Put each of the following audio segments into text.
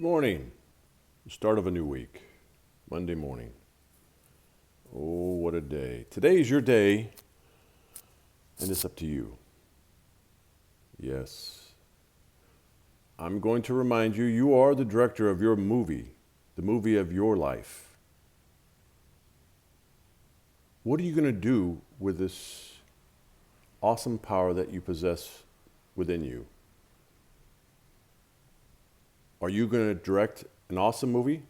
morning. The start of a new week. Monday morning. Oh, what a day. Today is your day, and it's up to you. Yes. I'm going to remind you, you are the director of your movie, the movie of your life. What are you going to do with this awesome power that you possess within you? Are you going to direct an awesome movie,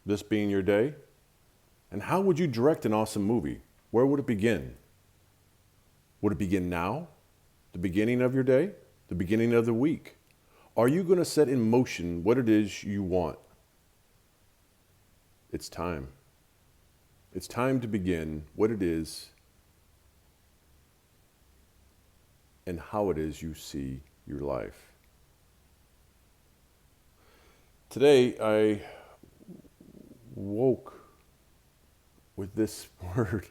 this being your day? And how would you direct an awesome movie? Where would it begin? Would it begin now? The beginning of your day? The beginning of the week? Are you going to set in motion what it is you want? It's time. It's time to begin what it is and how it is you see your life. Today, I woke with this word,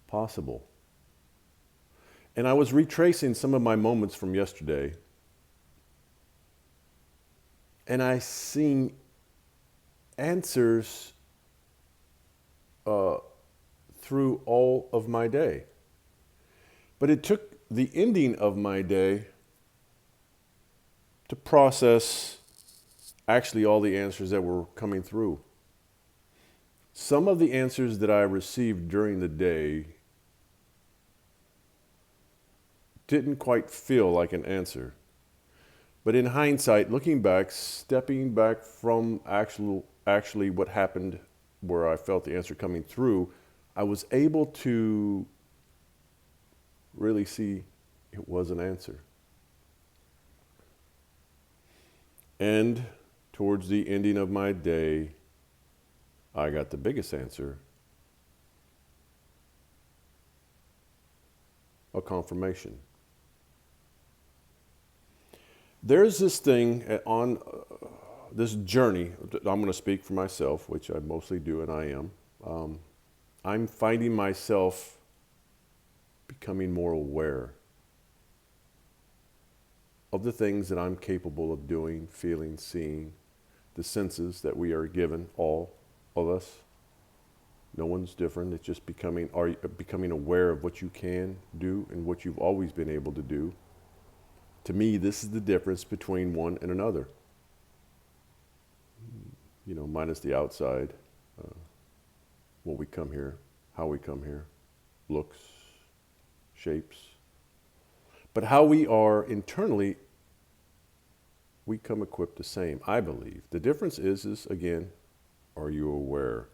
possible. And I was retracing some of my moments from yesterday, and I seen answers through all of my day. But it took the ending of my day to process actually all the answers that were coming through. Some of the answers that I received during the day didn't quite feel like an answer. But in hindsight, looking back, stepping back from actually what happened where I felt the answer coming through, I was able to really see it was an answer. And towards the ending of my day, I got the biggest answer, a confirmation. There's this thing on this journey, I'm going to speak for myself, which I mostly do, and I am. I'm finding myself becoming more aware of the things that I'm capable of doing, feeling, seeing, the senses that we are given, all of us. No one's different. It's just becoming aware of what you can do and what you've always been able to do. To me, this is the difference between one and another. Minus the outside, what we come here, how we come here, looks, shapes. But how we are internally, we come equipped the same, I believe. The difference is again, are you aware?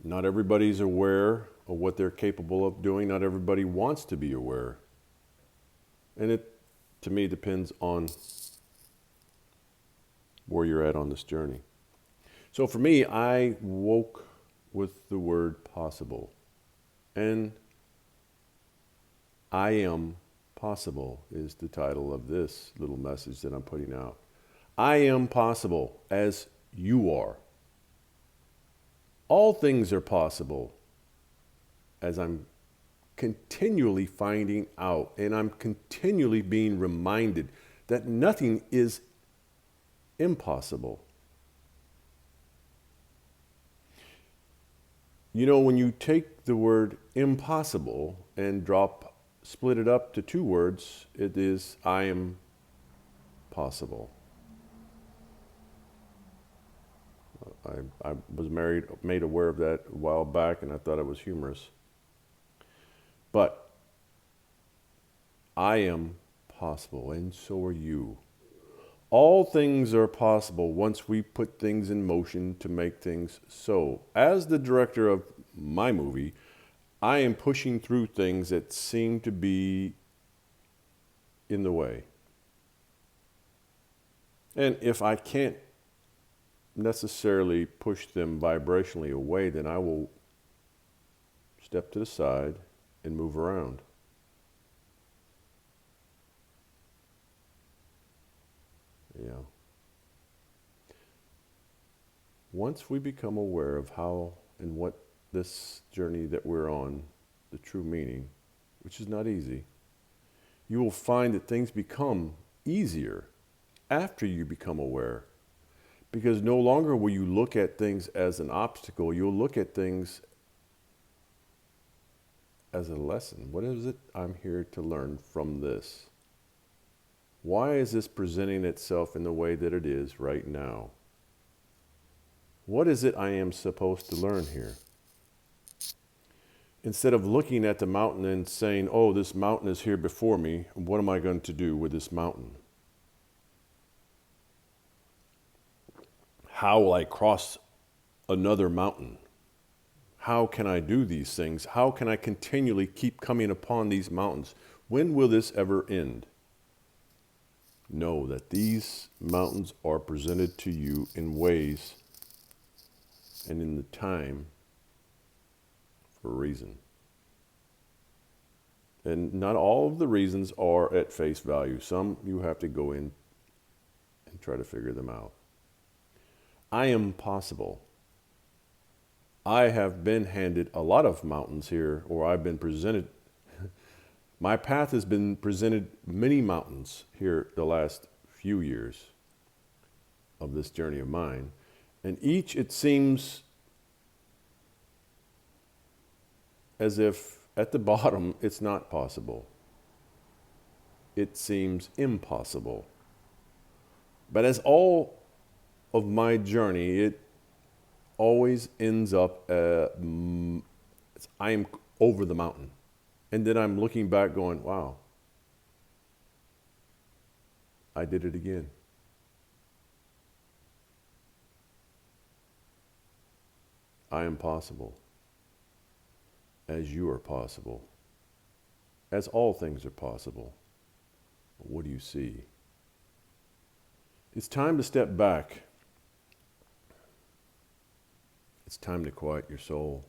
Not everybody's aware of what they're capable of doing. Not everybody wants to be aware. And it, to me, depends on where you're at on this journey. So for me, I woke with the word possible. And I am possible is the title of this little message that I'm putting out. I am possible as you are. All things are possible as I'm continually finding out, and I'm continually being reminded that nothing is impossible. When you take the word impossible and split it up to two words, it is I am possible. I was made aware of that a while back, and I thought it was humorous. But I am possible, and so are you. All things are possible once we put things in motion to make things so. As the director of my movie, I am pushing through things that seem to be in the way. And if I can't necessarily push them vibrationally away, then I will step to the side and move around. Yeah. Once we become aware of how and what this journey that we're on, the true meaning, which is not easy, you will find that things become easier after you become aware. Because no longer will you look at things as an obstacle, you'll look at things as a lesson. What is it I'm here to learn from this? Why is this presenting itself in the way that it is right now? What is it I am supposed to learn here? Instead of looking at the mountain and saying, oh, this mountain is here before me, what am I going to do with this mountain? How will I cross another mountain? How can I do these things? How can I continually keep coming upon these mountains? When will this ever end? Know that these mountains are presented to you in ways and in the time for a reason. And not all of the reasons are at face value. Some you have to go in and try to figure them out. I am possible. I have been handed a lot of mountains here, or I've been presented. My path has been presented many mountains here the last few years of this journey of mine. And each, it seems as if at the bottom, it's not possible. It seems impossible. But as all of my journey, it always ends up, I am over the mountain. And then I'm looking back going, wow, I did it again. I am possible, as you are possible, as all things are possible. But what do you see? It's time to step back. It's time to quiet your soul.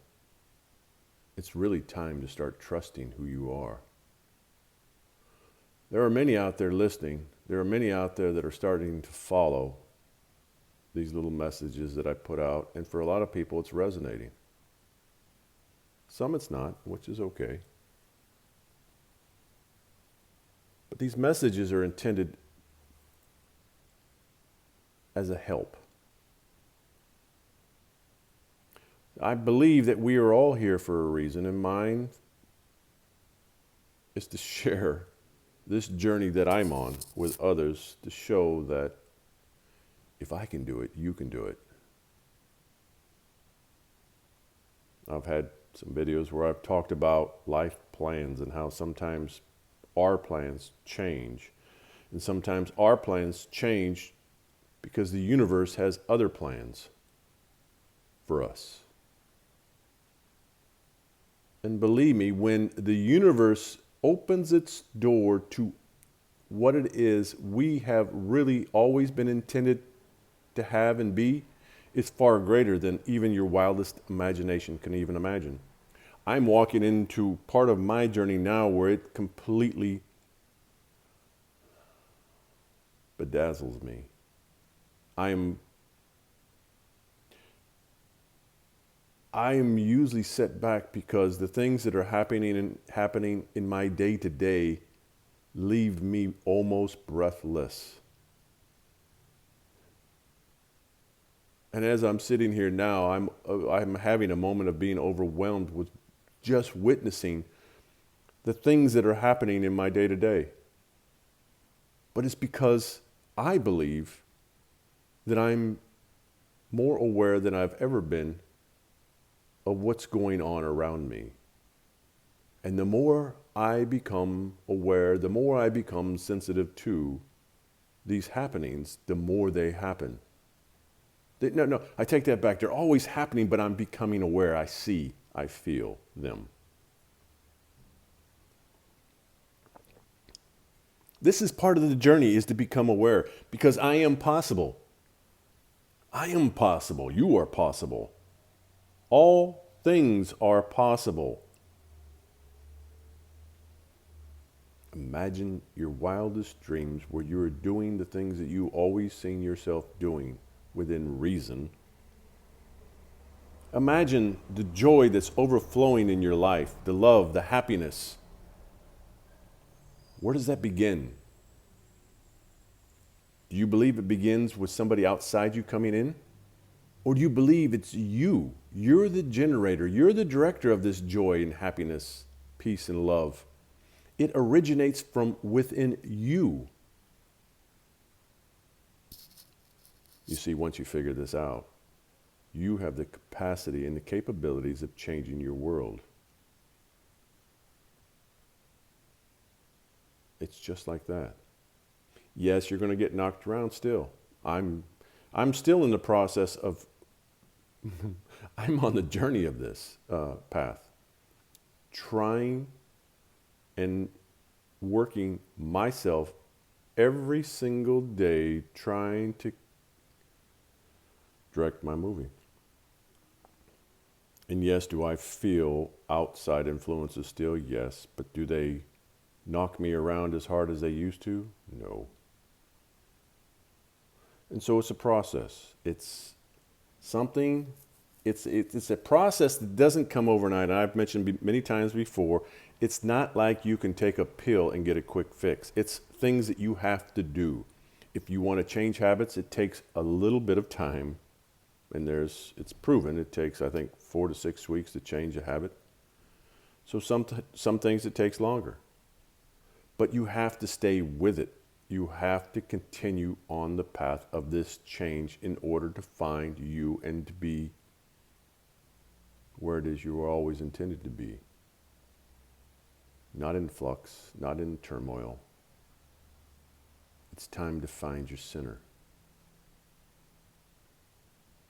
It's really time to start trusting who you are. There are many out there listening. There are many out there that are starting to follow these little messages that I put out. And for a lot of people, it's resonating. Some it's not, which is okay. But these messages are intended as a help. I believe that we are all here for a reason, and mine is to share this journey that I'm on with others to show that if I can do it, you can do it. I've had some videos where I've talked about life plans and how sometimes our plans change. And sometimes our plans change because the universe has other plans for us. And believe me, when the universe opens its door to what it is we have really always been intended to have and be, it's far greater than even your wildest imagination can even imagine. I'm walking into part of my journey now where it completely bedazzles me. I am usually set back because the things that are happening in my day-to-day leave me almost breathless. And as I'm sitting here now, I'm having a moment of being overwhelmed with just witnessing the things that are happening in my day-to-day. But it's because I believe that I'm more aware than I've ever been of what's going on around me. And the more I become aware, the more I become sensitive to these happenings, the more they happen. No, I take that back. They're always happening, but I'm becoming aware. I see, I feel them. This is part of the journey, is to become aware, because I am possible. I am possible. You are possible. All things are possible. Imagine your wildest dreams where you're doing the things that you always seen yourself doing within reason. Imagine the joy that's overflowing in your life, the love, the happiness. Where does that begin? Do you believe it begins with somebody outside you coming in? Or do you believe it's you? You're the generator. You're the director of this joy and happiness, peace and love. It originates from within you. You see, once you figure this out, you have the capacity and the capabilities of changing your world. It's just like that. Yes, you're going to get knocked around still. I'm still in the process of, I'm on the journey of this path, trying and working myself every single day, trying to direct my movie. And yes, do I feel outside influences still? Yes. But do they knock me around as hard as they used to? No. And so it's a process. It's something, it's a process that doesn't come overnight. I've mentioned many times before, it's not like you can take a pill and get a quick fix. It's things that you have to do. If you want to change habits, it takes a little bit of time. And it's proven it takes, I think, 4 to 6 weeks to change a habit. So some things it takes longer. But you have to stay with it. You have to continue on the path of this change in order to find you and to be where it is you were always intended to be. Not in flux, not in turmoil. It's time to find your center.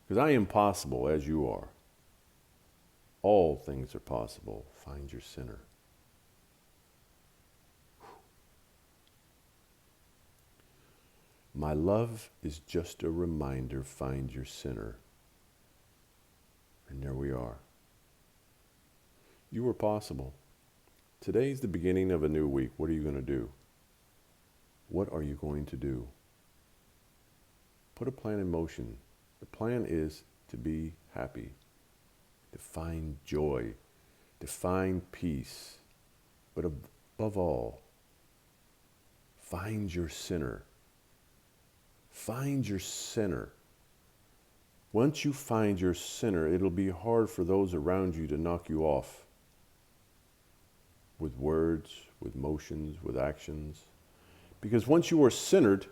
Because I am possible as you are. All things are possible. Find your center. My love is just a reminder, find your center. And there we are. You are possible. Today's the beginning of a new week. What are you going to do? What are you going to do? Put a plan in motion. The plan is to be happy, to find joy, to find peace. But above all, find your center. Find your center. Once you find your center, it'll be hard for those around you to knock you off with words, with motions, with actions. Because once you are centered,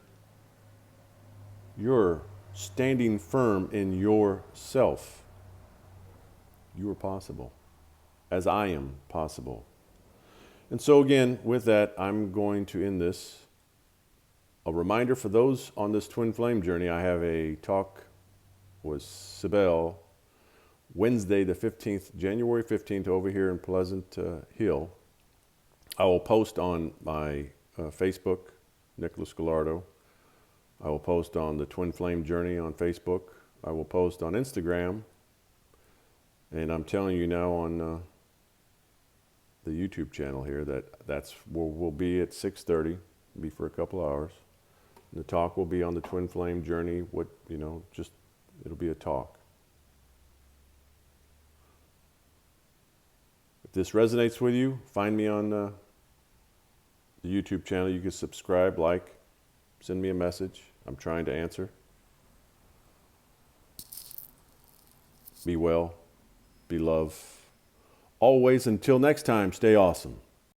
you're standing firm in yourself. You are possible, as I am possible. And so again, with that, I'm going to end this. A reminder for those on this twin flame journey, I have a talk with Sibel Wednesday the 15th, January 15th, over here in Pleasant Hill. I will post on my Facebook, Nicholas Gallardo. I will post on the Twin Flame Journey on Facebook. I will post on Instagram. And I'm telling you now on the YouTube channel here that's where we'll be at 6:30. Be for a couple hours. And the talk will be on the Twin Flame Journey. It'll be a talk. If this resonates with you, find me on the YouTube channel. You can subscribe, like, send me a message. I'm trying to answer. Be well. Be love. Always, until next time, stay awesome.